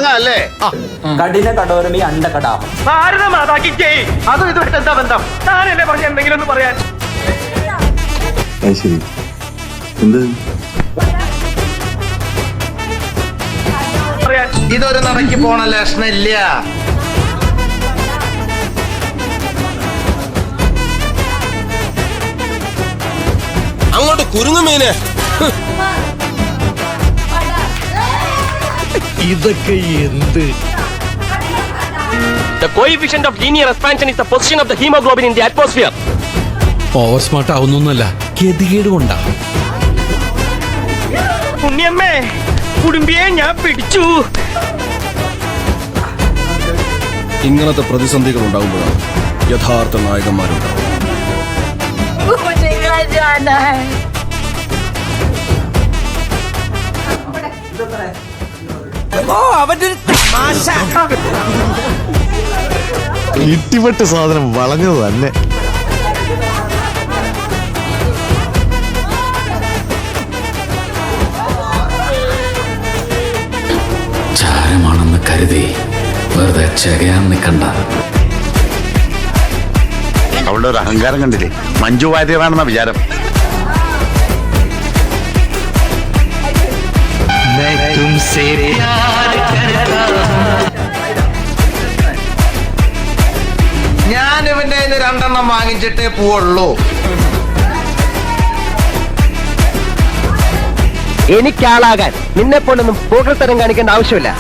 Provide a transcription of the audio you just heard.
തുടങ്ങാല്ലേ? കഠിന കടോരമി അണ്ടകടാഹം. അതും ഇതുമായിട്ട് എന്താ ബന്ധം? ഞാനല്ലേ പറഞ്ഞ എന്തെങ്കിലും ഒന്ന് പറയാൻ. ശരി, എന്ത് ഇതൊരു നടക്ക് പോണ ലക്ഷണില്ല. അങ്ങോട്ട് കുരുങ്ങുമീനെ. ഇതൊക്കെ എന്ത്? The coefficient of linear expansion is the position of the hemoglobin in the atmosphere. Over smart ആവുന്നൊന്നല്ല, ഗതികേട് കൊണ്ടാ. ഉണ്ണിയമ്മേ, കുടുംബിയെ ഞാൻ പിടിച്ചു. ഇങ്ങനത്തെ പ്രതിസന്ധികൾ ഉണ്ടാകുമ്പോഴാണ് യഥാർത്ഥ നായകന്മാരുണ്ടാവും. ഇട്ടിപ്പെട്ട് സാധനം വളഞ്ഞത് തന്നെ. ചാരമാണെന്ന് കരുതി വെറുതെ ചെകയാൻ നിൽക്കണ്ട. അവളുടെ ഒരു അഹങ്കാരം കണ്ടില്ലേ? മഞ്ജു വാര്യറാണെന്ന വിചാരം. ഞാൻ ഇവന്റെ കയ്യിന്ന് 2 എണ്ണം വാങ്ങിച്ചിട്ടേ പോവുള്ളൂ. എനിക്കാളാകാൻ നിന്നെ പോലൊന്നും പോകത്തരം കാണിക്കേണ്ട ആവശ്യമില്ല.